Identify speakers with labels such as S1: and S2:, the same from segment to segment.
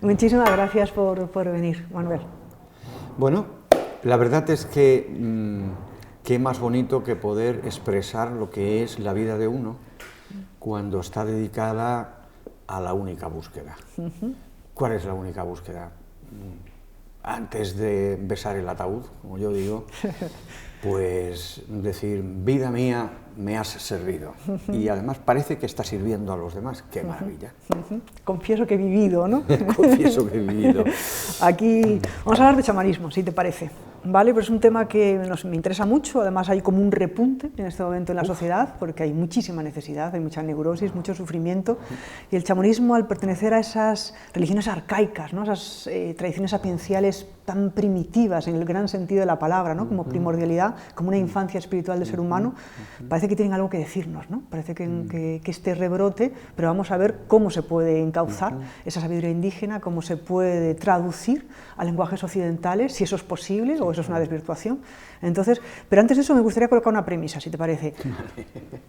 S1: Muchísimas gracias por venir, Manuel.
S2: Bueno, la verdad es que qué más bonito que poder expresar lo que es la vida de uno cuando está dedicada a la única búsqueda. ¿Cuál es la única búsqueda? Antes de besar el ataúd, como yo digo, pues decir, vida mía, me has servido. Y además parece que está sirviendo a los demás. ¡Qué maravilla!
S1: Confieso que he vivido, ¿no?
S2: Confieso que he vivido.
S1: Aquí vamos a hablar de chamanismo, si te parece. ¿Vale? Pero es un tema que me interesa mucho, además hay como un repunte en este momento en la sociedad, porque hay muchísima necesidad, hay mucha neurosis, mucho sufrimiento, y el chamanismo, al pertenecer a esas religiones arcaicas, ¿no? Esas tradiciones sapienciales tan primitivas en el gran sentido de la palabra, ¿no? Como primordialidad, como una infancia espiritual del ser humano, parece que tienen algo que decirnos, ¿no? Parece que este rebrote, pero vamos a ver cómo se puede encauzar esa sabiduría indígena, cómo se puede traducir a lenguajes occidentales, si eso es posible o eso es una desvirtuación. Entonces, pero antes de eso me gustaría colocar una premisa, si te parece.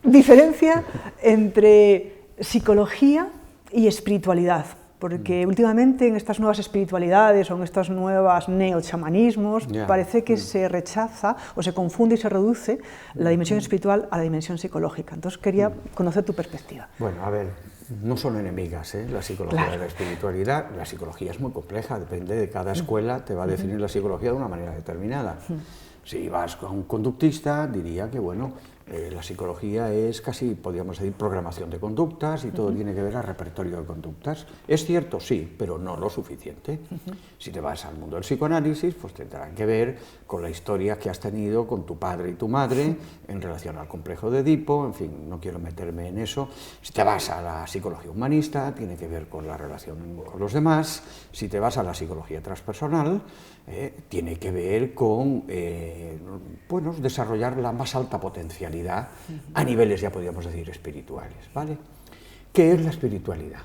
S1: Diferencia entre psicología y espiritualidad, porque últimamente en estas nuevas espiritualidades o en estos nuevos neochamanismos parece que se rechaza o se confunde y se reduce la dimensión espiritual a la dimensión psicológica. Entonces quería conocer tu perspectiva.
S2: Bueno, a ver, no son enemigas, la psicología y la espiritualidad. La psicología es muy compleja, depende de cada escuela, te va a definir la psicología de una manera determinada. Si vas con un conductista, diría que, bueno, la psicología es casi, podríamos decir, programación de conductas y todo tiene que ver al repertorio de conductas. Es cierto, sí, pero no lo suficiente. Si te vas al mundo del psicoanálisis, pues tendrán que ver con la historia que has tenido con tu padre y tu madre en relación al complejo de Edipo, en fin, no quiero meterme en eso. Si te vas a la psicología humanista, tiene que ver con la relación con los demás. Si te vas a la psicología transpersonal, tiene que ver con bueno, desarrollar la más alta potencialidad a niveles, ya podríamos decir, espirituales, ¿vale? ¿Qué es la espiritualidad?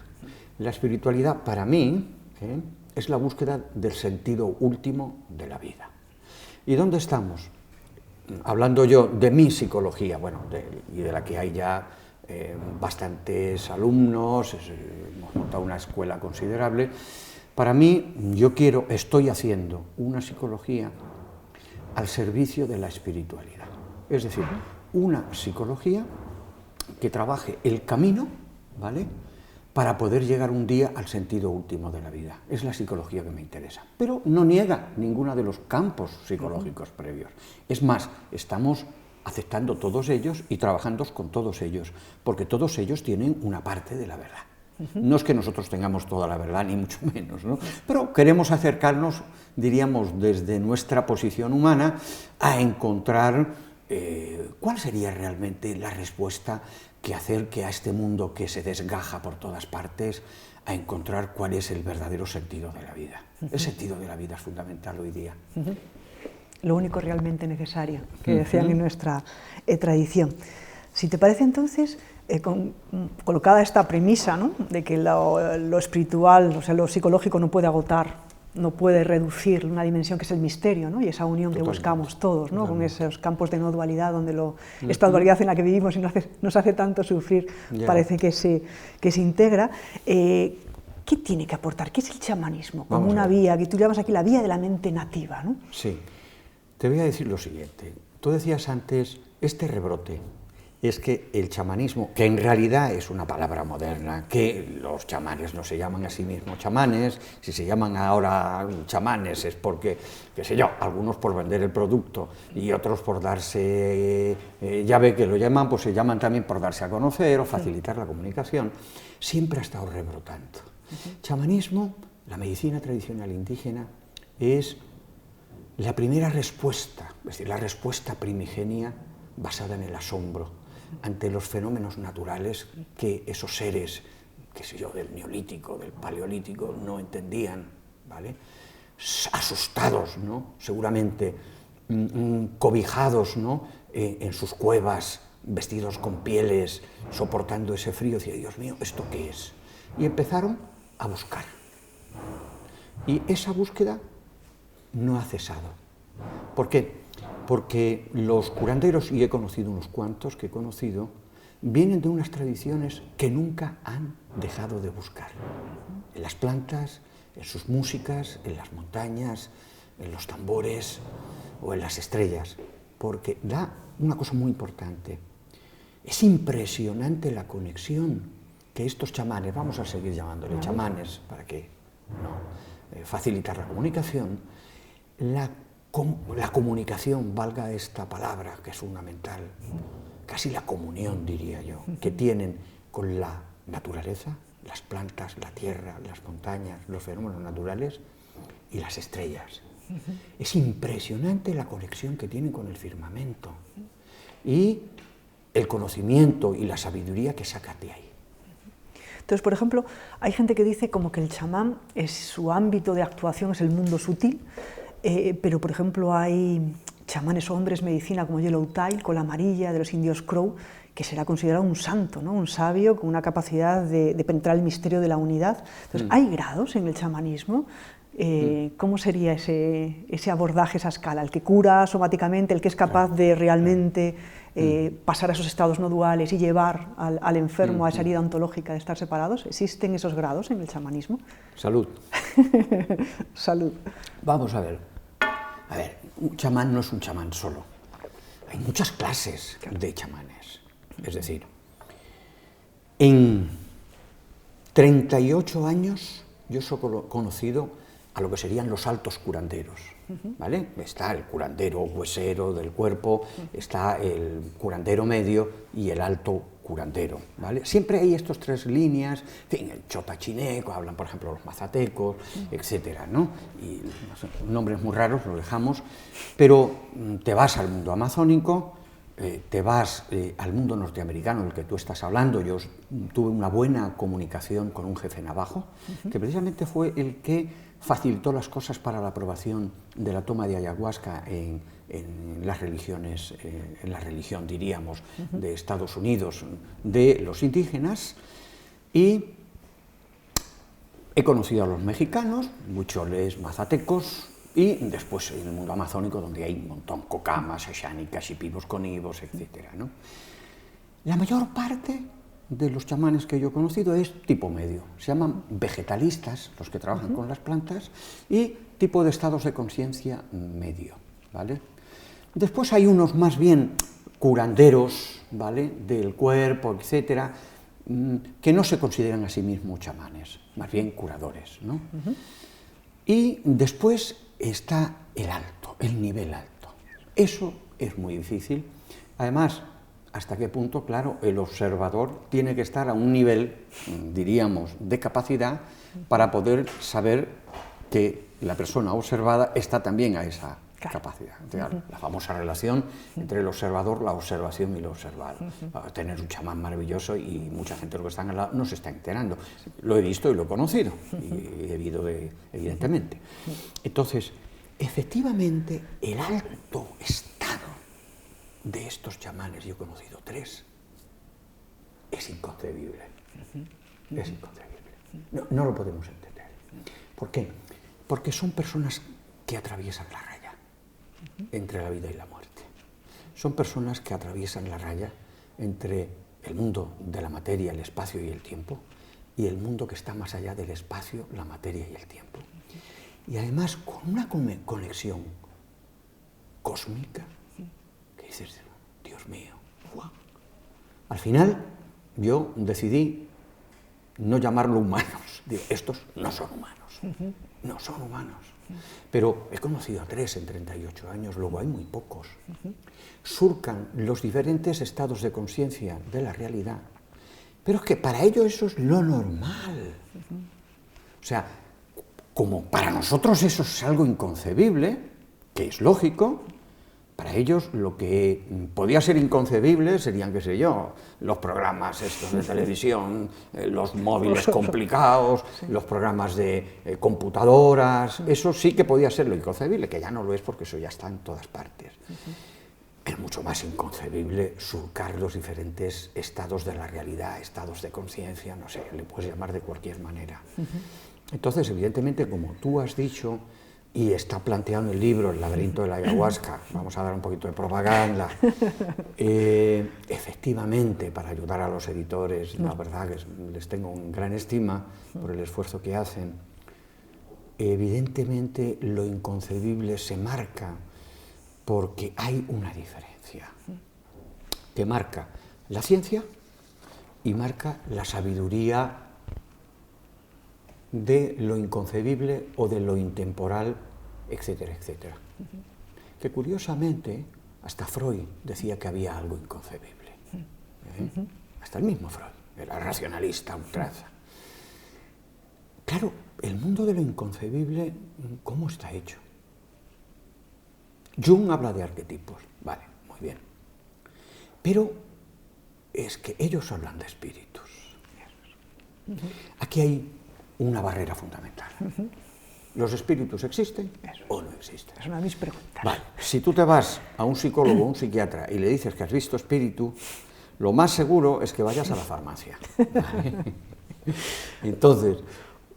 S2: La espiritualidad, para mí, es la búsqueda del sentido último de la vida. ¿Y dónde estamos? Hablando yo de mi psicología, bueno, y de la que hay ya bastantes alumnos, hemos montado una escuela considerable. Para mí, estoy haciendo una psicología al servicio de la espiritualidad. Es decir, una psicología que trabaje el camino, ¿vale?, para poder llegar un día al sentido último de la vida. Es la psicología que me interesa. Pero no niega ninguno de los campos psicológicos previos. Es más, estamos aceptando todos ellos y trabajando con todos ellos, porque todos ellos tienen una parte de la verdad. No es que nosotros tengamos toda la verdad, ni mucho menos, ¿no? Pero queremos acercarnos, diríamos, desde nuestra posición humana, a encontrar cuál sería realmente la respuesta que acerque a este mundo que se desgaja por todas partes, a encontrar cuál es el verdadero sentido de la vida. El sentido de la vida es fundamental hoy día.
S1: Lo único realmente necesario, que decían en nuestra tradición. Si te parece, entonces, colocada esta premisa, ¿no?, de que lo espiritual, o sea, lo psicológico no puede agotar, no puede reducir una dimensión que es el misterio, ¿no?, y esa unión que buscamos todos, ¿no?, con esos campos de no dualidad, donde esta dualidad en la que vivimos y nos hace tanto sufrir, parece que se integra. ¿Qué tiene que aportar? ¿Qué es el chamanismo? Como una vía, que tú llamas aquí la vía de la mente nativa, ¿no?
S2: Sí. Te voy a decir lo siguiente. Tú decías antes, este rebrote, es que el chamanismo, que en realidad es una palabra moderna, que los chamanes no se llaman a sí mismos chamanes, si se llaman ahora chamanes es porque, qué sé yo, algunos por vender el producto y otros por darse, ya ve que lo llaman, pues se llaman también por darse a conocer o facilitar la comunicación, siempre ha estado rebrotando. Chamanismo, la medicina tradicional indígena, es la primera respuesta, es decir, la respuesta primigenia basada en el asombro ante los fenómenos naturales que esos seres, qué sé yo, del neolítico, del paleolítico, no entendían, ¿vale? Asustados, ¿no?, seguramente cobijados, ¿no?, en sus cuevas, vestidos con pieles, soportando ese frío, decía, Dios mío, ¿esto qué es? Y empezaron a buscar. Y esa búsqueda no ha cesado. ¿Por qué? Porque los curanderos, y he conocido unos cuantos que he conocido, vienen de unas tradiciones que nunca han dejado de buscar. En las plantas, en sus músicas, en las montañas, en los tambores o en las estrellas, porque da una cosa muy importante. Es impresionante la conexión que estos chamanes, vamos a seguir llamándole chamanes para que no facilitar la comunicación, la comunicación, valga esta palabra que es fundamental, casi la comunión diría yo, que tienen con la naturaleza, las plantas, la tierra, las montañas, los fenómenos naturales y las estrellas. Es impresionante la conexión que tienen con el firmamento y el conocimiento y la sabiduría que sacan de ahí.
S1: Entonces, por ejemplo, hay gente que dice como que el chamán, su ámbito de actuación es el mundo sutil, pero por ejemplo hay chamanes hombres medicina como Yellow Tail, con la amarilla de los indios Crow, que será considerado un santo, ¿no? Un sabio con una capacidad de penetrar el misterio de la unidad. Entonces, ¿hay grados en el chamanismo? ¿Cómo sería ese abordaje, esa escala? ¿El que cura somáticamente, el que es capaz de realmente pasar a esos estados no duales y llevar al enfermo a esa herida ontológica de estar separados? ¿Existen esos grados en el chamanismo?
S2: Salud.
S1: Salud.
S2: Vamos a ver. A ver, un chamán no es un chamán solo. Hay muchas clases de chamanes. Es decir, en 38 años yo soy conocido a lo que serían los altos curanderos, ¿vale? Está el curandero huesero del cuerpo, está el curandero medio y el alto curandero, ¿vale? Siempre hay estas tres líneas, en fin, el chotachineco, hablan por ejemplo los mazatecos, etcétera, ¿no? Y no sé, nombres muy raros, los dejamos, pero te vas al mundo amazónico, te vas al mundo norteamericano del que tú estás hablando. Yo tuve una buena comunicación con un jefe navajo, que precisamente fue el que facilitó las cosas para la aprobación de la toma de ayahuasca en las religiones, en la religión, diríamos, de Estados Unidos, de los indígenas, y he conocido a los mexicanos, huicholes, mazatecos, y después en el mundo amazónico, donde hay un montón, cocamas, xaxánicas, xipibos, conibos, etc., ¿no? La mayor parte de los chamanes que yo he conocido es tipo medio, se llaman vegetalistas, los que trabajan con las plantas, y tipo de estados de conciencia medio, ¿vale? Después hay unos más bien curanderos, ¿vale?, del cuerpo, etcétera, que no se consideran a sí mismos chamanes, más bien curadores, ¿no? Y después está el alto, el nivel alto. Eso es muy difícil. Además, hasta qué punto, claro, el observador tiene que estar a un nivel, diríamos, de capacidad para poder saber que la persona observada está también a esa capacidad. La famosa relación entre el observador, la observación y lo observado. Tener un chamán maravilloso y mucha gente de lo que están al lado no se está enterando. Lo he visto y lo he conocido, y debido evidentemente. Entonces, efectivamente, el alto estado de estos chamanes, yo he conocido 3, es inconcebible. Es inconcebible. No lo podemos entender. ¿Por qué? Porque son personas que atraviesan la raya entre la vida y la muerte. Son personas que atraviesan la raya entre el mundo de la materia, el espacio y el tiempo, y el mundo que está más allá del espacio, la materia y el tiempo. Y además con una conexión cósmica que dices, Dios mío, ¡guau! Al final yo decidí no llamarlo humanos. Digo, estos no son humanos, no son humanos. Pero he conocido a 3 en 38 años, luego hay muy pocos. Surcan los diferentes estados de conciencia de la realidad, pero es que para ellos eso es lo normal. O sea, como para nosotros eso es algo inconcebible, que es lógico, para ellos lo que podía ser inconcebible serían, qué sé yo, los programas estos de televisión, los móviles complicados, los programas de computadoras, eso sí que podía ser lo inconcebible, que ya no lo es porque eso ya está en todas partes. Es mucho más inconcebible surcar los diferentes estados de la realidad, estados de conciencia, no sé, le puedes llamar de cualquier manera. Entonces, evidentemente, como tú has dicho, y está planteado en el libro El laberinto de la ayahuasca, vamos a dar un poquito de propaganda, efectivamente, para ayudar a los editores, la verdad que les tengo una gran estima por el esfuerzo que hacen, evidentemente lo inconcebible se marca porque hay una diferencia que marca la ciencia y marca la sabiduría de lo inconcebible o de lo intemporal, etcétera, etcétera. Que curiosamente, hasta Freud decía que había algo inconcebible. Hasta el mismo Freud, era racionalista ultraza. Claro, el mundo de lo inconcebible, ¿cómo está hecho? Jung habla de arquetipos, vale, muy bien. Pero es que ellos hablan de espíritus. Aquí hay una barrera fundamental. ¿Los espíritus existen o no existen?
S1: Es una de mis preguntas.
S2: Vale, si tú te vas a un psicólogo o un psiquiatra y le dices que has visto espíritu, lo más seguro es que vayas a la farmacia. ¿Vale? Entonces,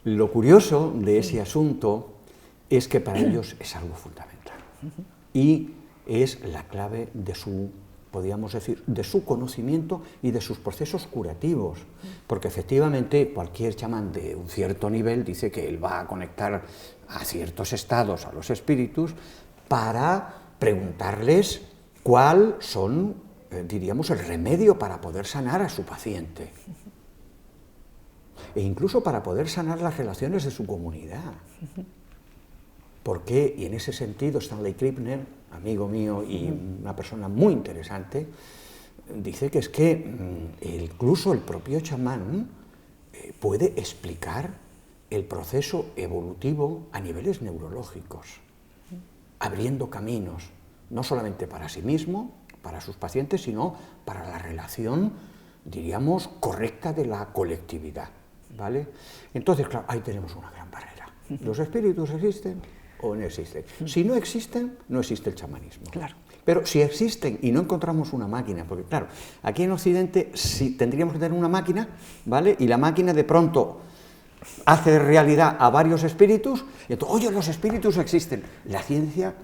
S2: lo curioso de ese asunto es que para ellos es algo fundamental y es la clave de su, podríamos decir, de su conocimiento y de sus procesos curativos, porque efectivamente cualquier chamán de un cierto nivel dice que él va a conectar a ciertos estados, a los espíritus, para preguntarles cuál son, diríamos, el remedio para poder sanar a su paciente. E incluso para poder sanar las relaciones de su comunidad. Porque, y en ese sentido, Stanley Krippner, amigo mío y una persona muy interesante, dice que es que incluso el propio chamán puede explicar el proceso evolutivo a niveles neurológicos, abriendo caminos, no solamente para sí mismo, para sus pacientes, sino para la relación, diríamos, correcta de la colectividad. ¿Vale? Entonces, claro, ahí tenemos una gran barrera. ¿Los espíritus existen o no existen? Si no existen, no existe el chamanismo.
S1: Claro.
S2: Pero si existen y no encontramos una máquina, porque claro, aquí en Occidente sí tendríamos que tener una máquina, ¿vale? Y la máquina de pronto hace realidad a varios espíritus, y entonces, oye, los espíritus existen. La ciencia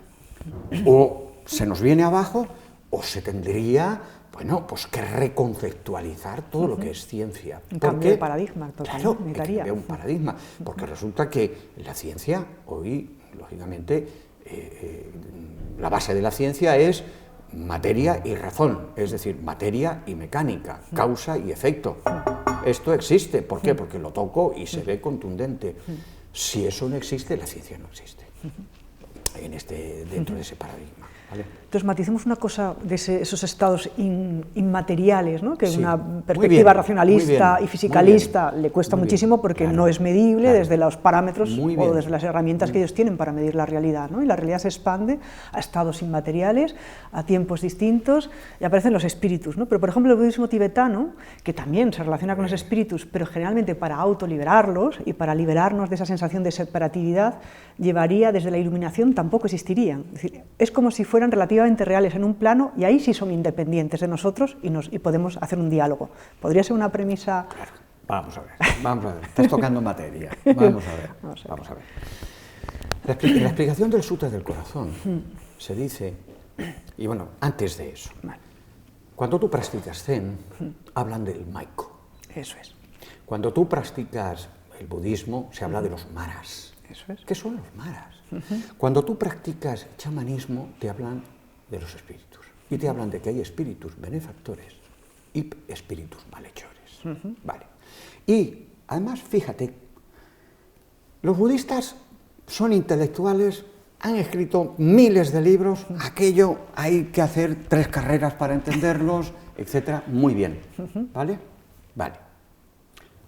S2: o se nos viene abajo o se tendría, bueno, pues que reconceptualizar todo lo que es ciencia.
S1: Un cambio de paradigma,
S2: claro, hay que cambiar un paradigma, porque resulta que la ciencia hoy, lógicamente, la base de la ciencia es materia y razón, es decir, materia y mecánica, causa y efecto. Esto existe, ¿por qué? Porque lo toco y se ve contundente. Si eso no existe, la ciencia no existe, dentro de ese paradigma. ¿Vale?
S1: Entonces, maticemos una cosa de esos estados inmateriales, ¿no? Que
S2: sí,
S1: una perspectiva racionalista
S2: bien,
S1: y fisicalista le cuesta muchísimo porque
S2: claro,
S1: no es medible
S2: claro,
S1: desde los parámetros o desde las herramientas que ellos tienen para medir la realidad, ¿no? Y la realidad se expande a estados inmateriales, a tiempos distintos, y aparecen los espíritus, ¿no? Pero, por ejemplo, el budismo tibetano, que también se relaciona con los espíritus, pero generalmente para autoliberarlos y para liberarnos de esa sensación de separatividad, llevaría desde la iluminación, tampoco existirían. Es decir, es como si fueran relativamente reales en un plano y ahí sí son independientes de nosotros y podemos hacer un diálogo. ¿Podría ser una premisa?
S2: Claro. Vamos a ver, estás tocando materia. Vamos a ver. La explicación del Sutra del Corazón se dice, y bueno, antes de eso, cuando tú practicas Zen, hablan del Maiko.
S1: Eso es.
S2: Cuando tú practicas el budismo, se habla de los maras.
S1: Eso es.
S2: ¿Qué son los maras? Cuando tú practicas chamanismo, te hablan de los espíritus. Y te hablan de que hay espíritus benefactores y espíritus malhechores. Vale. Y además, fíjate, los budistas son intelectuales, han escrito miles de libros, aquello hay que hacer 3 carreras para entenderlos, etc. Muy bien. ¿Vale? Vale.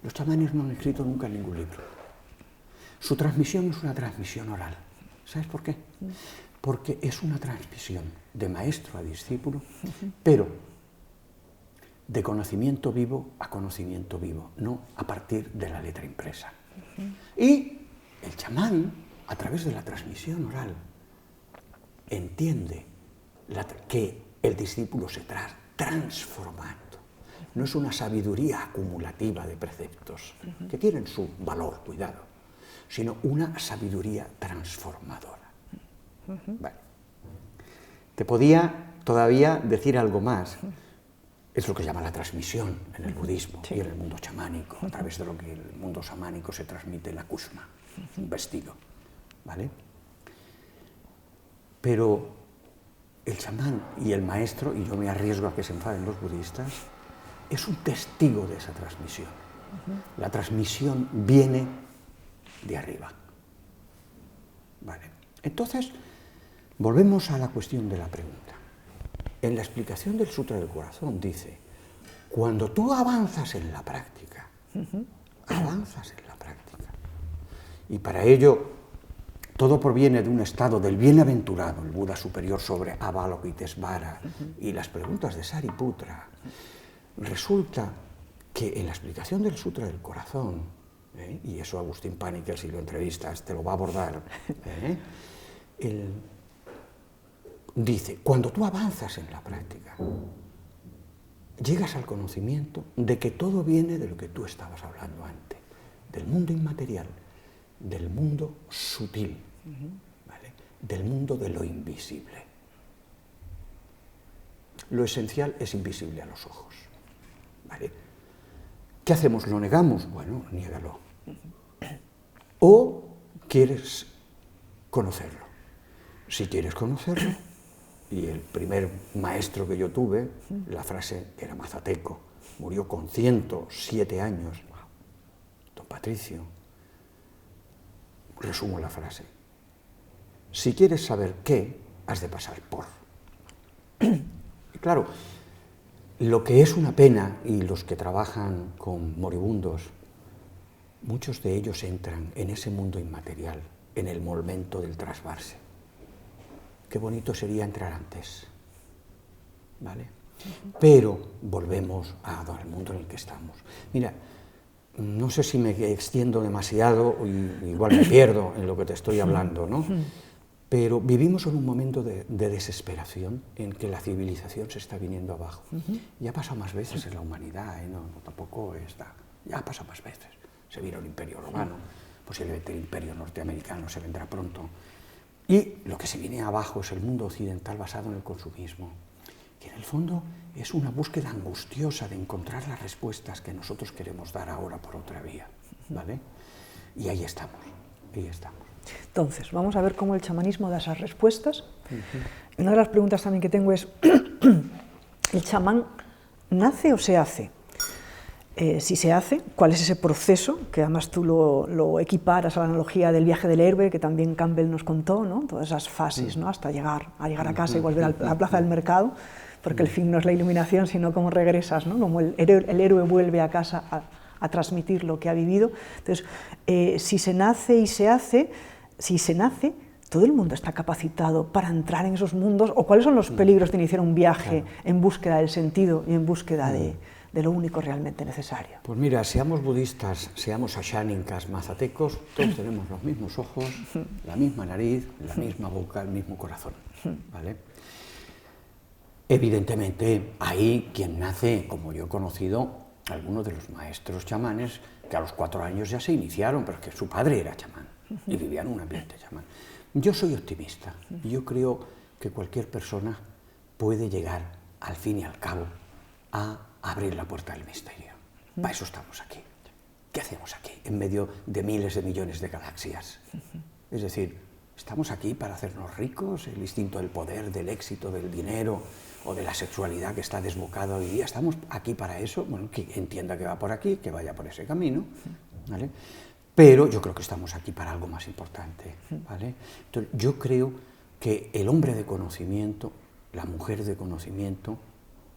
S2: Los chamanes no han escrito nunca ningún libro. Su transmisión es una transmisión oral. ¿Sabes por qué? Porque es una transmisión de maestro a discípulo, pero de conocimiento vivo a conocimiento vivo, no a partir de la letra impresa. Y el chamán, a través de la transmisión oral, entiende que el discípulo se está transformando. No es una sabiduría acumulativa de preceptos, que tienen su valor, cuidado, sino una sabiduría transformadora. Vale. Te podía todavía decir algo más. Es lo que se llama la transmisión en el budismo y en el mundo chamánico, a través de lo que el mundo chamánico se transmite la kushma, un vestido. ¿vale? Pero el chamán y el maestro, y yo me arriesgo a que se enfaden los budistas, es un testigo de esa transmisión. La transmisión viene de arriba. Vale. Entonces, volvemos a la cuestión de la pregunta. En la explicación del Sutra del Corazón dice, cuando tú avanzas en la práctica, avanzas en la práctica, y para ello todo proviene de un estado del bienaventurado, el Buda superior sobre Avalokitesvara, y las preguntas de Sariputra, resulta que en la explicación del Sutra del Corazón, y eso Agustín Paniker, si lo entrevistas, te lo va a abordar, dice, cuando tú avanzas en la práctica, llegas al conocimiento de que todo viene de lo que tú estabas hablando antes, del mundo inmaterial, del mundo sutil, ¿vale? Del mundo de lo invisible. Lo esencial es invisible a los ojos, ¿vale? ¿Qué hacemos? ¿Lo negamos? Bueno, niégalo. ¿O quieres conocerlo? Si quieres conocerlo, y el primer maestro que yo tuve, la frase era mazateco, murió con 107 años, don Patricio, resumo la frase, si quieres saber qué, has de pasar por. Y claro, lo que es una pena, y los que trabajan con moribundos, muchos de ellos entran en ese mundo inmaterial, en el momento del trasvarse. Qué bonito sería entrar antes, ¿vale? Pero volvemos al mundo en el que estamos. Mira, no sé si me extiendo demasiado, igual me pierdo en lo que te estoy hablando, ¿no? Pero vivimos en un momento de desesperación en que la civilización se está viniendo abajo. Ya ha pasado más veces en la humanidad, no, tampoco está, ya ha pasado más veces. Se vino el Imperio Romano, posiblemente el Imperio Norteamericano se vendrá pronto. Y lo que se viene abajo es el mundo occidental basado en el consumismo, que en el fondo es una búsqueda angustiosa de encontrar las respuestas que nosotros queremos dar ahora por otra vía, ¿vale? Y ahí estamos, ahí estamos.
S1: Entonces, vamos a ver cómo el chamanismo da esas respuestas. Una de las preguntas también que tengo es, ¿el chamán nace o se hace? Si se hace, ¿cuál es ese proceso? Que además tú lo equiparas a la analogía del viaje del héroe, que también Campbell nos contó, ¿no? Todas esas fases, ¿no? Hasta llegar a casa y volver a la plaza del mercado, porque el fin no es la iluminación, sino cómo regresas, ¿no? Como el héroe vuelve a casa a transmitir lo que ha vivido. Entonces, si se nace y se hace, si se nace, ¿todo el mundo está capacitado para entrar en esos mundos? ¿O cuáles son los peligros de iniciar un viaje en búsqueda del sentido y en búsqueda de lo único realmente necesario?
S2: Pues mira, seamos budistas, seamos ashánicas, mazatecos, todos tenemos los mismos ojos, la misma nariz, la misma boca, el mismo corazón, ¿vale? Evidentemente, hay quien nace, como yo he conocido, algunos de los maestros chamanes, que a los 4 años ya se iniciaron, pero es que su padre era chamán, y vivía en un ambiente chamán. Yo soy optimista, y yo creo que cualquier persona puede llegar, al fin y al cabo, a abrir la puerta del misterio. Para eso estamos aquí. ¿Qué hacemos aquí, en medio de miles de millones de galaxias? Es decir, ¿estamos aquí para hacernos ricos? El instinto del poder, del éxito, del dinero o de la sexualidad que está desbocada hoy día. ¿Estamos aquí para eso? Bueno, que entienda que va por aquí, que vaya por ese camino, ¿vale? Pero yo creo que estamos aquí para algo más importante, ¿vale? Entonces, yo creo que el hombre de conocimiento, la mujer de conocimiento,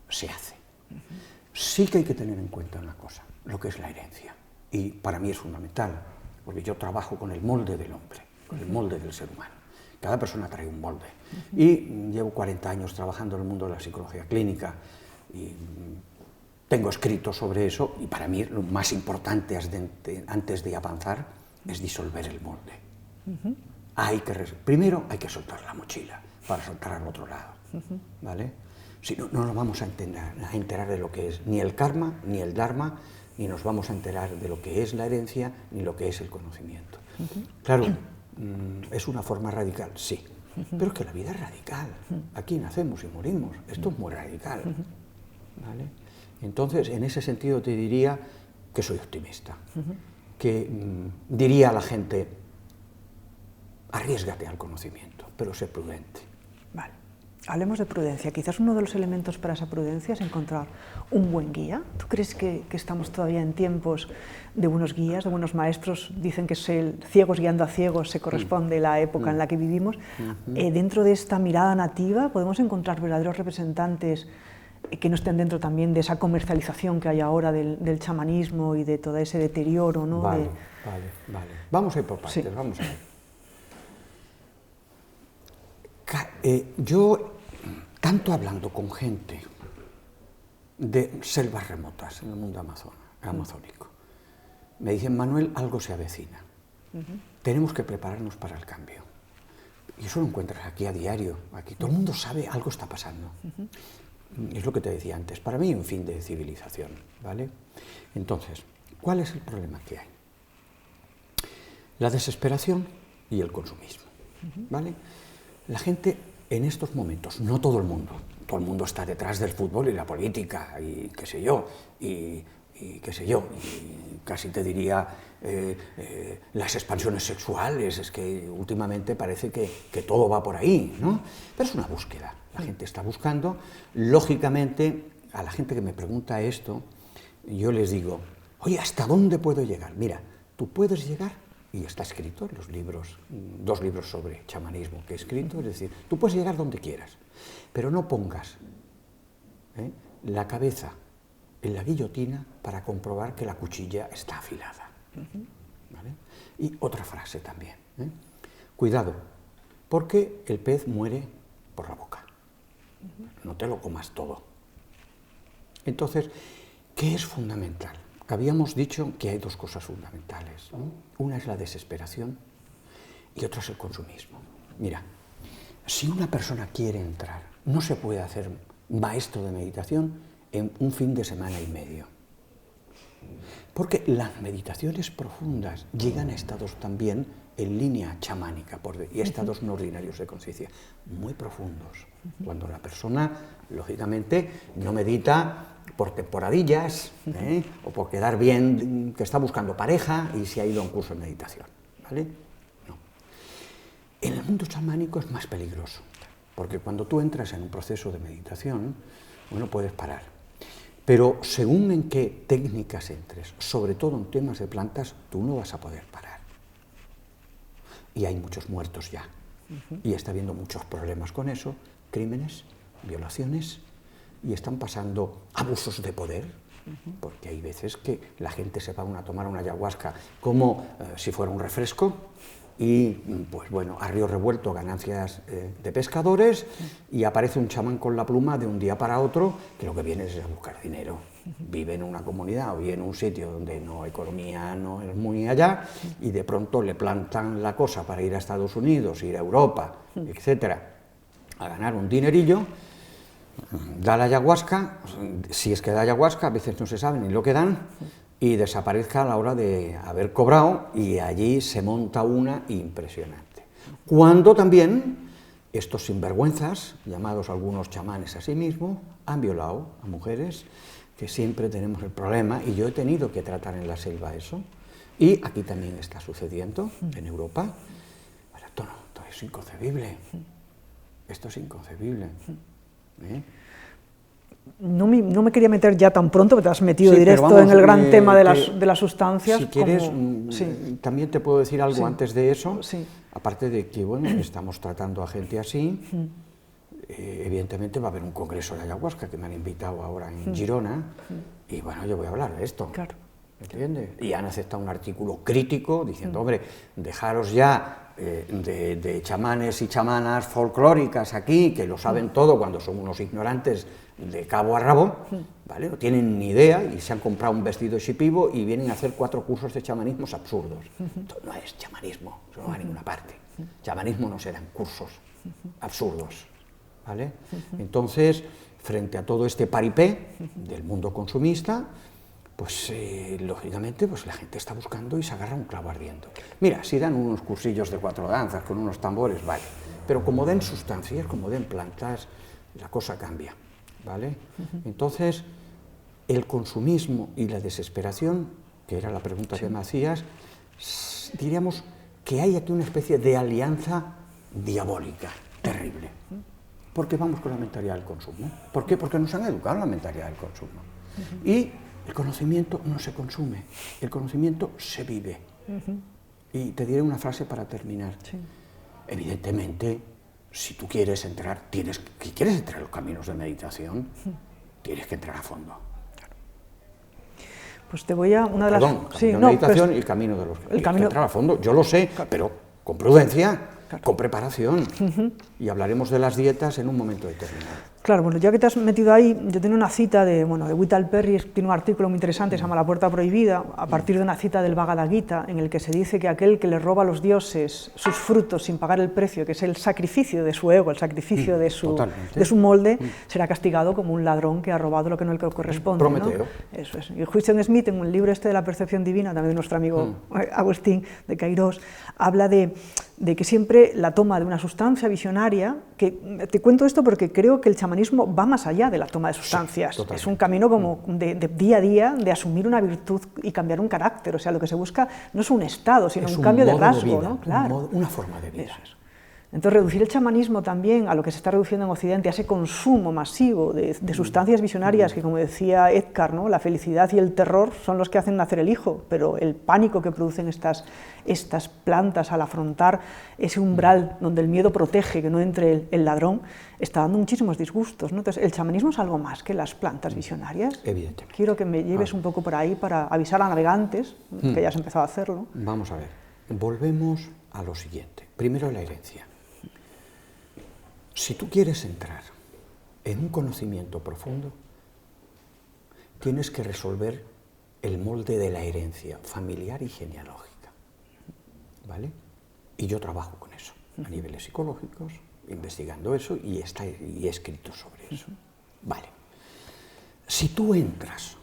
S2: se hace. Sí que hay que tener en cuenta una cosa, lo que es la herencia. Y para mí es fundamental, porque yo trabajo con el molde del hombre, con el molde del ser humano. Cada persona trae un molde. Y llevo 40 años trabajando en el mundo de la psicología clínica y tengo escrito sobre eso, y para mí lo más importante antes de avanzar es disolver el molde. Primero hay que soltar la mochila para saltar al otro lado, ¿vale? Si no, no nos vamos a enterar de lo que es ni el karma, ni el dharma, ni nos vamos a enterar de lo que es la herencia, ni lo que es el conocimiento. Claro, ¿es una forma radical? Sí, pero es que la vida es radical. Aquí nacemos y morimos, esto es muy radical, ¿vale? Entonces, en ese sentido te diría que soy optimista, que diría a la gente, arriésgate al conocimiento, pero sé prudente.
S1: Vale. Hablemos de prudencia. Quizás uno de los elementos para esa prudencia es encontrar un buen guía. ¿Tú crees que estamos todavía en tiempos de buenos guías, de buenos maestros? Dicen que es el ciegos guiando a ciegos, se corresponde la época en la que vivimos. Dentro de esta mirada nativa podemos encontrar verdaderos representantes que no estén dentro también de esa comercialización que hay ahora del chamanismo y de todo ese deterioro, ¿no?
S2: Vale. Vamos a ir por partes,
S1: Sí.
S2: vamos a ver. Yo, tanto hablando con gente de selvas remotas en el mundo amazónico, me dicen, Manuel, algo se avecina. Tenemos que prepararnos para el cambio. Y eso lo encuentras aquí a diario. Aquí todo el mundo sabe, algo está pasando. Es lo que te decía antes, para mí un fin de civilización, ¿vale? Entonces, ¿cuál es el problema que hay? La desesperación y el consumismo, ¿vale? La gente en estos momentos, no todo el mundo está detrás del fútbol y la política y qué sé yo, y casi te diría las expansiones sexuales, es que últimamente parece que todo va por ahí, ¿no? Pero es una búsqueda, la gente está buscando. Lógicamente, a la gente que me pregunta esto, yo les digo, oye, ¿hasta dónde puedo llegar? Mira, tú puedes llegar, y está escrito en los libros, 2 libros sobre chamanismo que he escrito, es decir, tú puedes llegar donde quieras, pero no pongas la cabeza en la guillotina para comprobar que la cuchilla está afilada. ¿Vale? Y otra frase también, cuidado, porque el pez muere por la boca, no te lo comas todo. Entonces, ¿qué es fundamental? Habíamos dicho que hay 2 cosas fundamentales, ¿no? Una es la desesperación y otra es el consumismo. Mira, si una persona quiere entrar, no se puede hacer maestro de meditación en un fin de semana y medio. Porque las meditaciones profundas llegan a estados también en línea chamánica y estados no ordinarios de conciencia, muy profundos. Cuando la persona, lógicamente, no medita por temporadillas, o por quedar bien, que está buscando pareja y se ha ido a un curso de meditación, ¿vale? No. En el mundo chamánico es más peligroso, porque cuando tú entras en un proceso de meditación, bueno, puedes parar. Pero según en qué técnicas entres, sobre todo en temas de plantas, tú no vas a poder parar. Y hay muchos muertos ya. Y está habiendo muchos problemas con eso, crímenes, violaciones, y están pasando abusos de poder, porque hay veces que la gente se va a tomar una ayahuasca como si fuera un refresco, y pues bueno, a río revuelto ganancias de pescadores, y aparece un chamán con la pluma de un día para otro, que lo que viene es a buscar dinero. Vive en una comunidad o vive en un sitio donde no economía no es muy allá, y de pronto le plantan la cosa para ir a Estados Unidos, ir a Europa, etcétera, a ganar un dinerillo. Da la ayahuasca, si es que da ayahuasca, a veces no se sabe ni lo que dan, y desaparezca a la hora de haber cobrado, y allí se monta una impresionante. Cuando también estos sinvergüenzas, llamados algunos chamanes a sí mismos, han violado a mujeres, que siempre tenemos el problema, y yo he tenido que tratar en la selva eso, y aquí también está sucediendo, en Europa. Esto es inconcebible, esto es inconcebible.
S1: No me quería meter ya tan pronto, porque te has metido
S2: Sí,
S1: directo
S2: vamos,
S1: en el gran tema de las sustancias.
S2: Si quieres,
S1: sí.
S2: también te puedo decir algo antes de eso,
S1: sí.
S2: aparte de que, bueno, estamos tratando a gente así. Evidentemente va a haber un congreso de ayahuasca que me han invitado ahora en Girona, y bueno, yo voy a hablar de esto.
S1: Claro.
S2: ¿Entiendes? Y han aceptado un artículo crítico diciendo, hombre, dejaros ya de chamanes y chamanas folclóricas aquí, que lo saben todo cuando son unos ignorantes de cabo a rabo, ¿vale? No tienen ni idea y se han comprado un vestido shipibo y vienen a hacer 4 cursos de chamanismos absurdos. Esto no es chamanismo, eso no va a ninguna parte. Chamanismo no serán cursos absurdos, ¿vale? Entonces, frente a todo este paripé del mundo consumista, pues lógicamente pues la gente está buscando y se agarra un clavo ardiendo. Mira, si dan unos cursillos de 4 danzas con unos tambores, vale, pero como den sustancias, como den plantas, la cosa cambia, ¿vale? Entonces, el consumismo y la desesperación, que era la pregunta que me hacías, diríamos que hay aquí una especie de alianza diabólica, terrible. Porque vamos con la mentalidad del consumo. ¿Por qué? Porque nos han educado en la mentalidad del consumo. Y el conocimiento no se consume, el conocimiento se vive. Y te diré una frase para terminar. Sí. Evidentemente, si tú quieres entrar, quieres entrar en los caminos de meditación, tienes que entrar a fondo.
S1: Pues te voy a...
S2: Camino de meditación y el camino de los... Entrar a fondo, yo lo sé, pero con prudencia, con preparación. Y hablaremos de las dietas en un momento determinado.
S1: Claro, bueno, ya que te has metido ahí, yo tenía una cita de Vital Perry, tiene un artículo muy interesante, se llama La puerta prohibida, a partir de una cita del Bhagavad Gita, en el que se dice que aquel que le roba a los dioses sus frutos sin pagar el precio, que es el sacrificio de su ego, el sacrificio de su molde, será castigado como un ladrón que ha robado lo que no le corresponde.
S2: Prometeo.
S1: ¿No? Eso es. Y Christian Smith, en un libro de la percepción divina, también de nuestro amigo Agustín de Cairós, habla de que siempre la toma de una sustancia visionaria, que te cuento esto porque creo que el chamanismo va más allá de la toma de sustancias, sí, es un camino como de día a día, de asumir una virtud y cambiar un carácter, o sea, lo que se busca no es un estado, sino un cambio de rasgo,
S2: vida,
S1: ¿no? Claro.
S2: Una forma de vida.
S1: Eso es. Entonces, reducir el chamanismo también a lo que se está reduciendo en Occidente, a ese consumo masivo de sustancias visionarias que, como decía Edgar, ¿no? La felicidad y el terror son los que hacen nacer el hijo, pero el pánico que producen estas plantas al afrontar ese umbral donde el miedo protege que no entre el ladrón, está dando muchísimos disgustos, ¿no? Entonces, el chamanismo es algo más que las plantas visionarias.
S2: Evidentemente.
S1: Quiero que me lleves un poco por ahí para avisar a navegantes, que ya has empezado a hacerlo.
S2: Vamos a ver, volvemos a lo siguiente. Primero, la herencia. Si tú quieres entrar en un conocimiento profundo, tienes que resolver el molde de la herencia familiar y genealógica, ¿vale? Y yo trabajo con eso, a niveles psicológicos, investigando eso y he escrito sobre eso. Vale. Si tú entras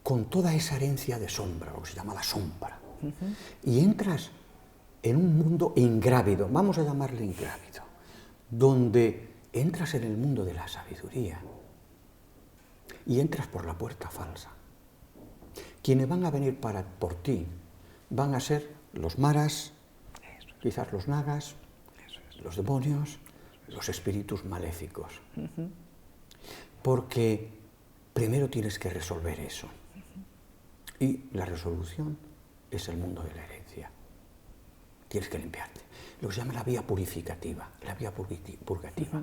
S2: con toda esa herencia de sombra, lo que se llama la sombra, y entras en un mundo ingrávido, vamos a llamarle ingrávido, donde entras en el mundo de la sabiduría y entras por la puerta falsa. Quienes van a venir por ti van a ser los maras, quizás los nagas, los demonios, los espíritus maléficos. Porque primero tienes que resolver eso. Y la resolución es el mundo de la herencia. Tienes que limpiarte. Lo que se llama la vía purificativa, la vía purgativa.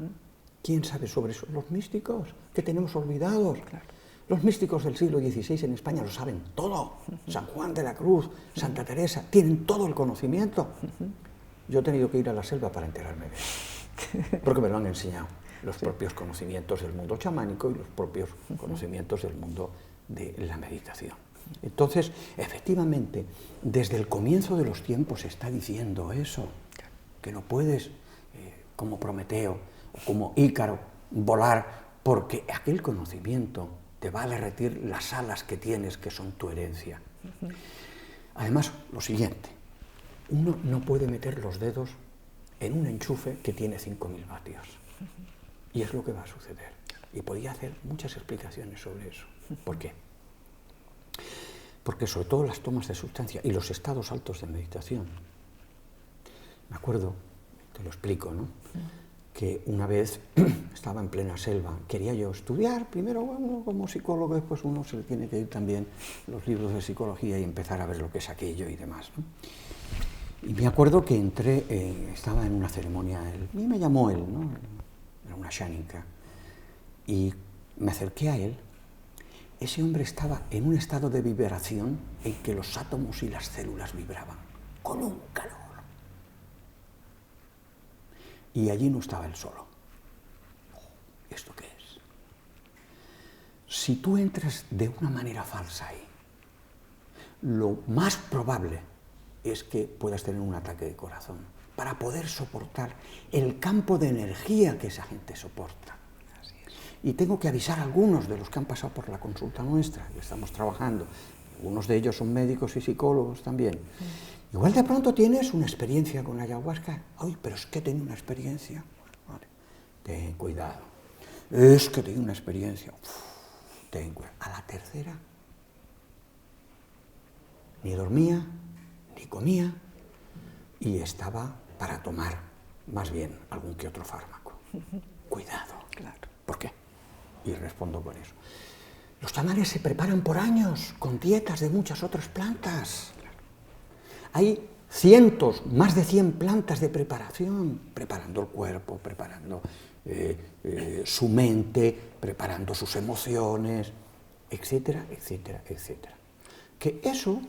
S2: ¿Quién sabe sobre eso? Los místicos, que tenemos olvidados. Claro. Los místicos del siglo XVI en España lo saben todo. San Juan de la Cruz, Santa Teresa, tienen todo el conocimiento. Yo he tenido que ir a la selva para enterarme de eso, porque me lo han enseñado. Los propios conocimientos del mundo chamánico y los propios conocimientos del mundo de la meditación. Entonces, efectivamente, desde el comienzo de los tiempos se está diciendo eso, que no puedes, como Prometeo o como Ícaro, volar, porque aquel conocimiento te va a derretir las alas que tienes, que son tu herencia. Además, lo siguiente, uno no puede meter los dedos en un enchufe que tiene 5.000 vatios. Y es lo que va a suceder. Y podía hacer muchas explicaciones sobre eso. ¿Por qué? Porque sobre todo las tomas de sustancia y los estados altos de meditación. Me acuerdo, te lo explico, ¿no? Que una vez estaba en plena selva, quería yo estudiar, primero uno como psicólogo, después uno se le tiene que ir también los libros de psicología y empezar a ver lo que es aquello y demás, ¿no? Y me acuerdo que entré, estaba en una ceremonia, y me llamó él, ¿no? Era una shaninka, y me acerqué a él. Ese hombre estaba en un estado de vibración en que los átomos y las células vibraban, con un calor. Y allí no estaba él solo. ¿Esto qué es? Si tú entras de una manera falsa ahí, lo más probable es que puedas tener un ataque de corazón para poder soportar el campo de energía que esa gente soporta. Así es. Y tengo que avisar a algunos de los que han pasado por la consulta nuestra, que estamos trabajando. Algunos de ellos son médicos y psicólogos también. Igual de pronto tienes una experiencia con la ayahuasca. Ay, pero es que tengo una experiencia. Vale. Ten cuidado. Es que tengo una experiencia. Ten cuidado. A la tercera, ni dormía, ni comía, y estaba para tomar más bien algún que otro fármaco. Cuidado.
S1: Claro.
S2: ¿Por qué? Y respondo con eso. Los chamanes se preparan por años con dietas de muchas otras plantas. Hay cientos, más de 100 plantas de preparación, preparando el cuerpo, preparando su mente, preparando sus emociones, etcétera, etcétera, etcétera. Que eso,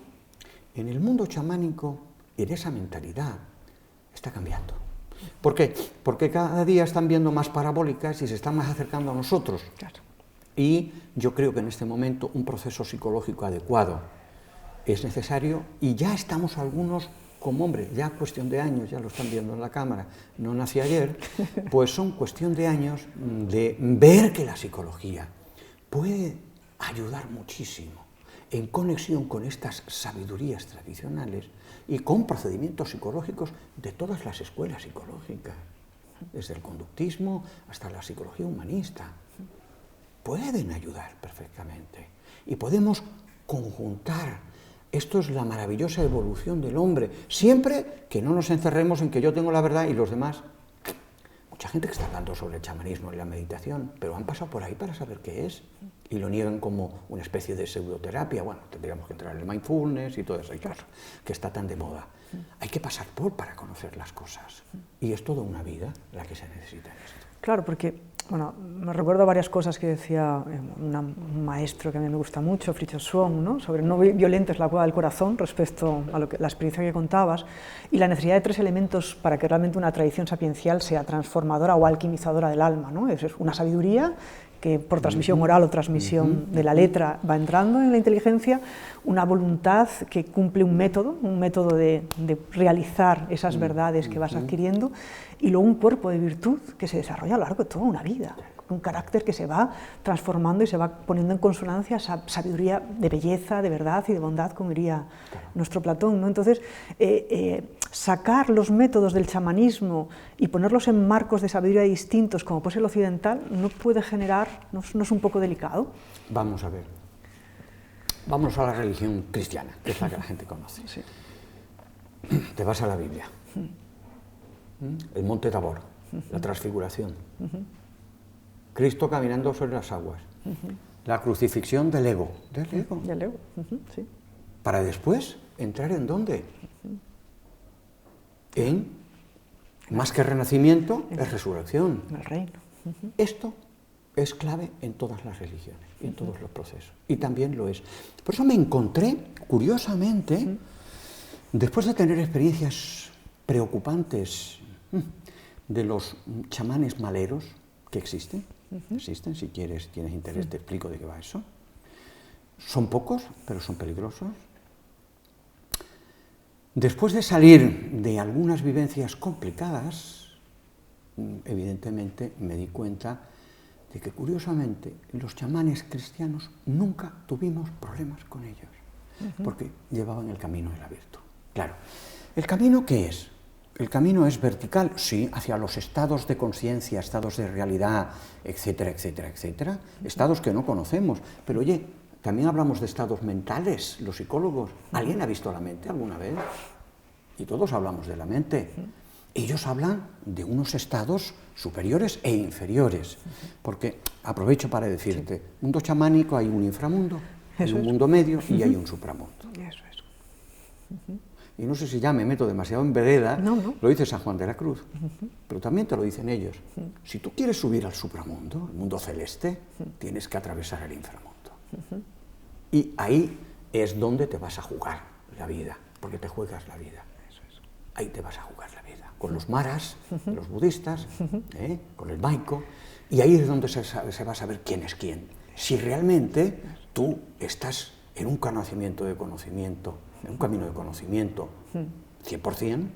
S2: en el mundo chamánico y de esa mentalidad, está cambiando. ¿Por qué? Porque cada día están viendo más parabólicas y se están más acercando a nosotros.
S1: Claro.
S2: Y yo creo que en este momento un proceso psicológico adecuado es necesario, y ya estamos algunos, como hombre, ya cuestión de años, ya lo están viendo en la cámara, no nací ayer, pues son cuestión de años de ver que la psicología puede ayudar muchísimo en conexión con estas sabidurías tradicionales y con procedimientos psicológicos de todas las escuelas psicológicas, desde el conductismo hasta la psicología humanista. Pueden ayudar perfectamente y podemos conjuntar. Esto es la maravillosa evolución del hombre, siempre que no nos encerremos en que yo tengo la verdad y los demás. Mucha gente que está hablando sobre el chamanismo y la meditación, pero han pasado por ahí para saber qué es y lo niegan como una especie de pseudoterapia. Bueno, tendríamos que entrar en el mindfulness y todo eso, claro, que está tan de moda. Hay que pasar por para conocer las cosas, y es toda una vida la que se necesita en esto.
S1: Claro, porque, bueno, me recuerdo varias cosas que decía un maestro que a mí me gusta mucho, Fritjof Swan, ¿no? Sobre no violento es la cueva del corazón, respecto a la experiencia que contabas, y la necesidad de 3 elementos para que realmente una tradición sapiencial sea transformadora o alquimizadora del alma, ¿no? Es una sabiduría que por transmisión oral o transmisión de la letra va entrando en la inteligencia, una voluntad que cumple un método de realizar esas verdades que vas adquiriendo, y luego un cuerpo de virtud que se desarrolla a lo largo de toda una vida, un carácter que se va transformando y se va poniendo en consonancia esa sabiduría de belleza, de verdad y de bondad, como diría nuestro Platón, ¿no? Entonces, sacar los métodos del chamanismo y ponerlos en marcos de sabiduría distintos, como puede ser el occidental, no puede generar, ¿no es un poco delicado?
S2: Vamos a ver. Vamos a la religión cristiana, que es la que la gente conoce.
S1: Sí.
S2: Te vas a la Biblia. El monte Tabor, la transfiguración. Cristo caminando sobre las aguas. La crucifixión del ego.
S1: Del ego, sí.
S2: Para después entrar en ¿dónde? En, más que renacimiento, es resurrección.
S1: En el reino.
S2: Esto es clave en todas las religiones y en todos los procesos. Y también lo es. Por eso me encontré, curiosamente, después de tener experiencias preocupantes de los chamanes maleros que existen, existen, si quieres, tienes interés, te explico de qué va eso. Son pocos, pero son peligrosos. Después de salir de algunas vivencias complicadas, evidentemente me di cuenta de que, curiosamente, los chamanes cristianos nunca tuvimos problemas con ellos, porque llevaban el camino de la virtud. Claro, ¿el camino qué es? El camino es vertical, sí, hacia los estados de conciencia, estados de realidad, etcétera, etcétera, etcétera, estados que no conocemos, pero oye, también hablamos de estados mentales, los psicólogos. ¿Alguien ha visto la mente alguna vez? Y todos hablamos de la mente. Ellos hablan de unos estados superiores e inferiores, porque, aprovecho para decirte, mundo chamánico hay un inframundo, hay un mundo medio y hay un supramundo.
S1: Eso es.
S2: Y no sé si ya me meto demasiado en vereda,
S1: No.
S2: lo dice San Juan de la Cruz, pero también te lo dicen ellos. Si tú quieres subir al supramundo, el mundo celeste, tienes que atravesar el inframundo. Y ahí es donde te vas a jugar la vida, porque te juegas la vida. Ahí te vas a jugar la vida, con los maras, los budistas, con el maiko, y ahí es donde se va a saber quién es quién. Si realmente tú estás en un conocimiento de conocimiento, en un camino de conocimiento 100%,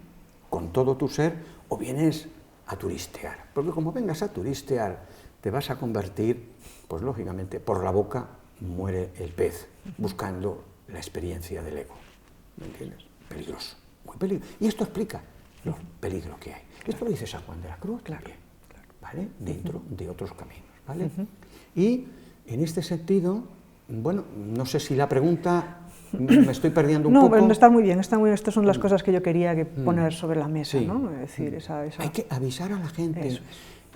S2: con todo tu ser, o vienes a turistear. Porque como vengas a turistear, te vas a convertir, pues lógicamente, por la boca muere el pez, buscando la experiencia del ego. ¿Me entiendes? Peligroso, muy peligroso. Y esto explica los peligros que hay. Esto lo dice San Juan de la Cruz también, ¿vale? Dentro de otros caminos, ¿vale? Y en este sentido, bueno, no sé si la pregunta me estoy perdiendo un poco.
S1: No, está muy bien, está muy bien. Estas son las cosas que yo quería poner sobre la mesa,
S2: Sí.
S1: ¿no? Es decir,
S2: Hay que avisar a la gente,
S1: Eso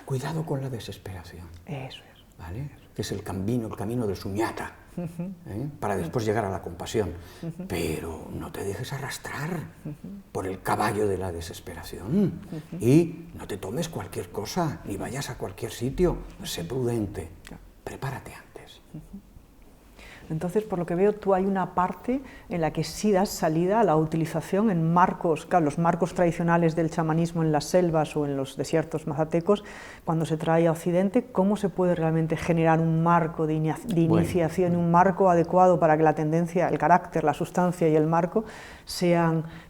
S2: cuidado con la desesperación,
S1: Eso es.
S2: ¿vale? Que es el camino del suñata, para después llegar a la compasión. Pero no te dejes arrastrar por el caballo de la desesperación y no te tomes cualquier cosa, ni vayas a cualquier sitio. Sé prudente, prepárate antes.
S1: Entonces, por lo que veo, tú hay una parte en la que sí das salida a la utilización en marcos, claro, los marcos tradicionales del chamanismo en las selvas o en los desiertos mazatecos, cuando se trae a Occidente, ¿cómo se puede realmente generar un marco de iniciación, un marco adecuado para que la tendencia, el carácter, la sustancia y el marco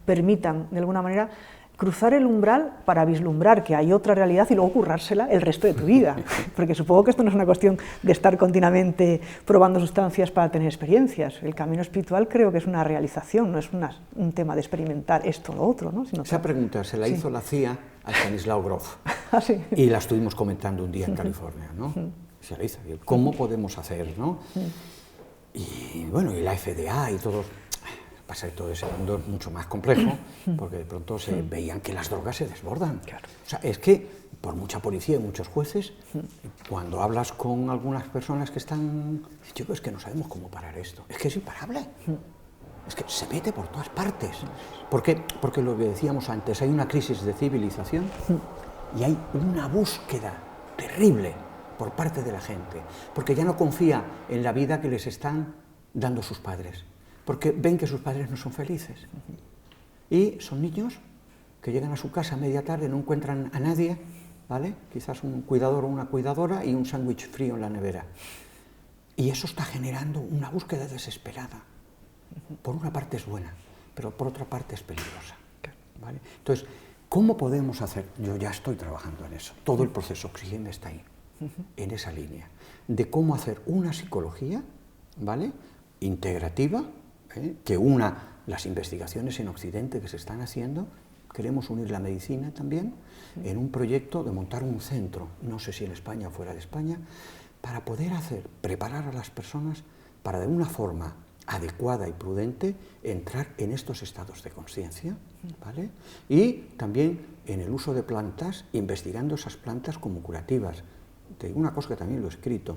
S1: permitan, de alguna manera, cruzar el umbral para vislumbrar que hay otra realidad y luego currársela el resto de tu vida? Porque supongo que esto no es una cuestión de estar continuamente probando sustancias para tener experiencias. El camino espiritual creo que es una realización, no es un tema de experimentar esto o lo otro, ¿no?
S2: Esa pregunta se la hizo la CIA a Stanislav Grof.
S1: ¿Ah, sí?
S2: Y la estuvimos comentando un día en California, ¿no? Se la hizo. ¿Cómo podemos hacer, no? Y bueno, y la FDA y todo. Pasa que todo ese mundo es mucho más complejo, porque de pronto se veían que las drogas se desbordan.
S1: Claro.
S2: O sea, es que por mucha policía y muchos jueces, cuando hablas con algunas personas que están... Chicos, es que no sabemos cómo parar esto. Es que es imparable. Es que se mete por todas partes. ¿Por qué? Porque lo que decíamos antes, hay una crisis de civilización y hay una búsqueda terrible por parte de la gente, porque ya no confía en la vida que les están dando sus padres, porque ven que sus padres no son felices. Y son niños que llegan a su casa a media tarde, no encuentran a nadie, ¿vale? Quizás un cuidador o una cuidadora y un sándwich frío en la nevera. Y eso está generando una búsqueda desesperada. Por una parte es buena, pero por otra parte es peligrosa, ¿vale? Entonces, ¿cómo podemos hacer? Yo ya estoy trabajando en eso. Todo el proceso Oxígeno está ahí, en esa línea, de cómo hacer una psicología, ¿vale?, integrativa, que una las investigaciones en Occidente que se están haciendo. Queremos unir la medicina también en un proyecto de montar un centro, no sé si en España o fuera de España, para poder preparar a las personas para de una forma adecuada y prudente entrar en estos estados de conciencia, ¿vale? Y también en el uso de plantas, investigando esas plantas como curativas. Te digo una cosa que también lo he escrito.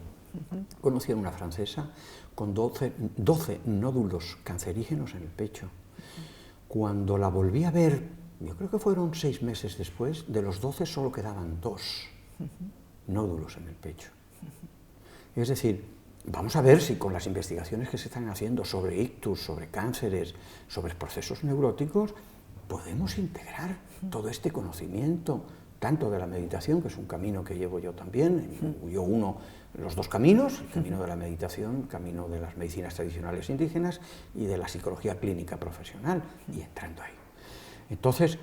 S2: Conocí a una francesa con 12 nódulos cancerígenos en el pecho. Cuando la volví a ver, yo creo que fueron 6 meses después, de los 12 solo quedaban 2 nódulos en el pecho. Es decir, vamos a ver si con las investigaciones que se están haciendo sobre ictus, sobre cánceres, sobre procesos neuróticos, podemos integrar todo este conocimiento, tanto de la meditación, que es un camino que llevo yo también. Yo uno los dos caminos, el camino de la meditación, el camino de las medicinas tradicionales indígenas y de la psicología clínica profesional, y entrando ahí. Entonces,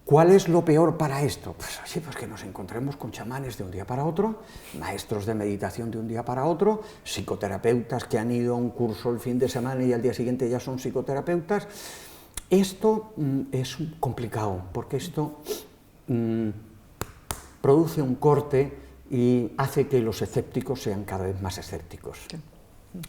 S2: ¿cuál es lo peor para esto? Pues así, pues que nos encontremos con chamanes de un día para otro, maestros de meditación de un día para otro, psicoterapeutas que han ido a un curso el fin de semana y al día siguiente ya son psicoterapeutas. Esto es complicado, porque esto produce un corte y hace que los escépticos sean cada vez más escépticos,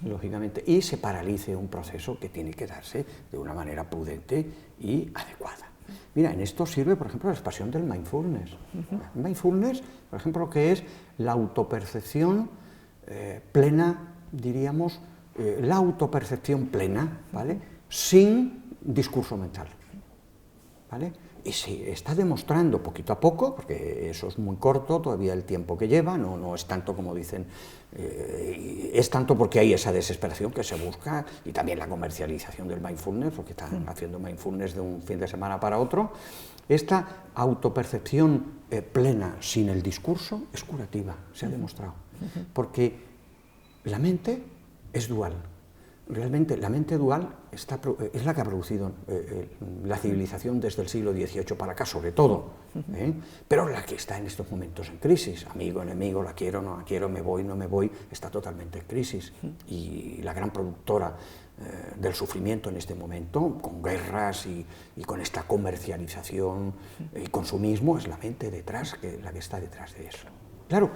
S2: lógicamente, y se paralice un proceso que tiene que darse de una manera prudente y adecuada. Mira, en esto sirve, por ejemplo, la expansión del mindfulness. Mindfulness, por ejemplo, que es la autopercepción plena, diríamos, la autopercepción plena, ¿vale?, sin discurso mental, ¿vale? Y se está demostrando poquito a poco, porque eso es muy corto todavía el tiempo que lleva, no es tanto como dicen, es tanto porque hay esa desesperación que se busca, y también la comercialización del mindfulness, porque están haciendo mindfulness de un fin de semana para otro. Esta autopercepción plena sin el discurso es curativa, se ha demostrado, porque la mente es dual. Realmente la mente dual es la que ha producido la civilización desde el siglo XVIII para acá, sobre todo, pero la que está en estos momentos en crisis. Amigo, enemigo, la quiero, no la quiero, me voy, no me voy, está totalmente en crisis. Y la gran productora del sufrimiento en este momento, con guerras y con esta comercialización y consumismo, es la mente detrás, la que está detrás de eso. Claro,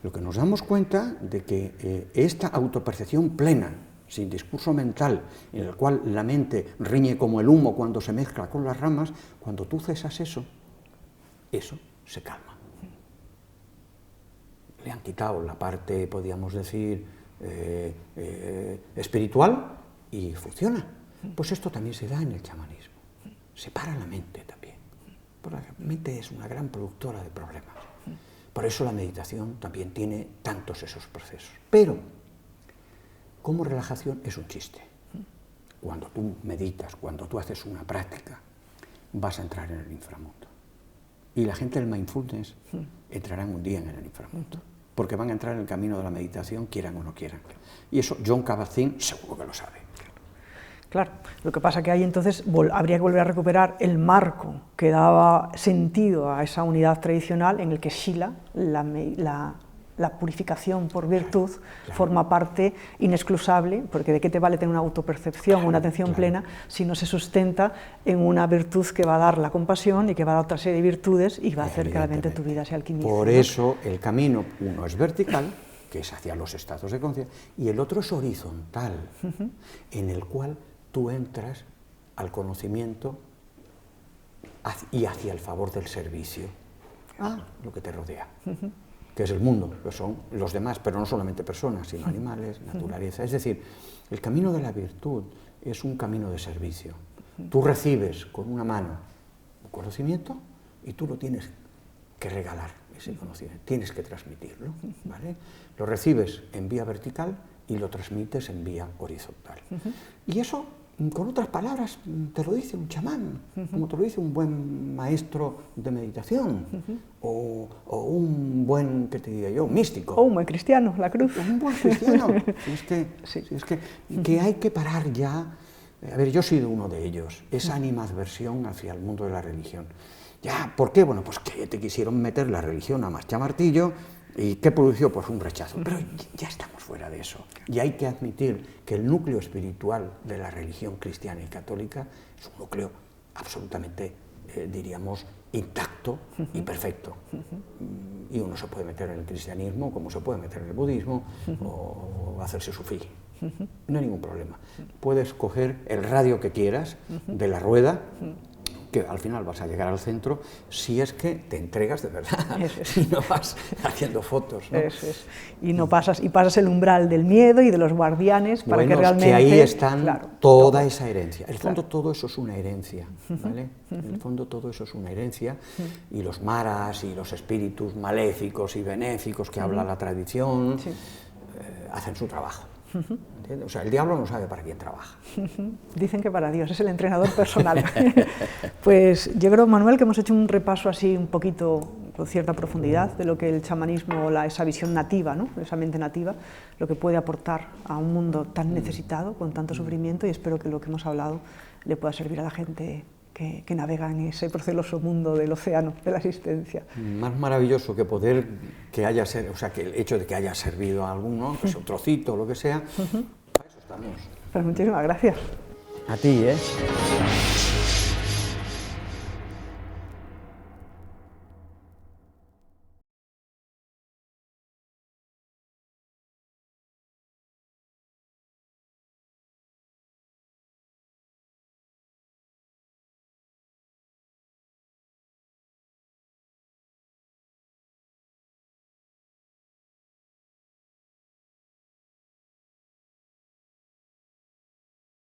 S2: lo que nos damos cuenta de que esta autopercepción plena, sin discurso mental, en el cual la mente riñe como el humo cuando se mezcla con las ramas, cuando tú cesas eso se calma. Le han quitado la parte, podríamos decir, espiritual y funciona. Pues esto también se da en el chamanismo. Separa la mente también. Porque la mente es una gran productora de problemas. Por eso la meditación también tiene tantos esos procesos. Pero, como relajación es un chiste. Cuando tú meditas, cuando tú haces una práctica, vas a entrar en el inframundo. Y la gente del mindfulness entrarán un día en el inframundo. Porque van a entrar en el camino de la meditación, quieran o no quieran. Y eso Jon Kabat-Zinn seguro que lo sabe.
S1: Claro, lo que pasa que ahí entonces habría que volver a recuperar el marco que daba sentido a esa unidad tradicional en el que Shila, la purificación por virtud, forma parte inexcusable, porque de qué te vale tener una autopercepción, una atención plena, si no se sustenta en una virtud que va a dar la compasión y que va a dar otra serie de virtudes y va a hacer que realmente tu vida se alquimice.
S2: Por eso el camino, uno es vertical, que es hacia los estados de conciencia, y el otro es horizontal, en el cual tú entras al conocimiento y hacia el favor del servicio a lo que te rodea, que es el mundo, que son los demás, pero no solamente personas, sino animales, naturaleza. Es decir, el camino de la virtud es un camino de servicio. Tú recibes con una mano un conocimiento y tú lo tienes que regalar, ese conocimiento, tienes que transmitirlo, ¿vale? Lo recibes en vía vertical y lo transmites en vía horizontal. Y eso, con otras palabras, te lo dice un chamán, como te lo dice un buen maestro de meditación, o un buen, ¿qué te diría yo?, místico.
S1: O un buen cristiano, la cruz.
S2: Un buen cristiano. Es que hay que parar ya. A ver, yo he sido uno de ellos, esa animadversión hacia el mundo de la religión. Ya, ¿por qué? Bueno, pues que te quisieron meter la religión a martillo. ¿Y qué produjo? Pues un rechazo. Pero ya estamos fuera de eso. Y hay que admitir que el núcleo espiritual de la religión cristiana y católica es un núcleo absolutamente, diríamos, intacto y perfecto. Y uno se puede meter en el cristianismo como se puede meter en el budismo o hacerse sufí. No hay ningún problema. Puedes coger el radio que quieras de la rueda, que al final vas a llegar al centro si es que te entregas de verdad y no vas haciendo fotos, ¿no?
S1: Y no pasas el umbral del miedo y de los guardianes para que realmente...
S2: que ahí están toda esa herencia. En el fondo todo eso es una herencia, ¿vale? En el fondo todo eso es una herencia y los maras y los espíritus maléficos y benéficos que habla la tradición hacen su trabajo. ¿Entiendes? O sea, el diablo no sabe para quién trabaja.
S1: Dicen que para Dios, es el entrenador personal. Pues yo creo, Manuel, que hemos hecho un repaso así un poquito con cierta profundidad de lo que el chamanismo, esa visión nativa, ¿no?, esa mente nativa, lo que puede aportar a un mundo tan necesitado, con tanto sufrimiento, y espero que lo que hemos hablado le pueda servir a la gente que navega en ese proceloso mundo del océano de la existencia.
S2: Más maravilloso que poder que haya o sea, que el hecho de que haya servido a alguno, que sea un trocito o lo que sea, para eso estamos.
S1: Pues muchísimas gracias.
S2: A ti, ¿eh?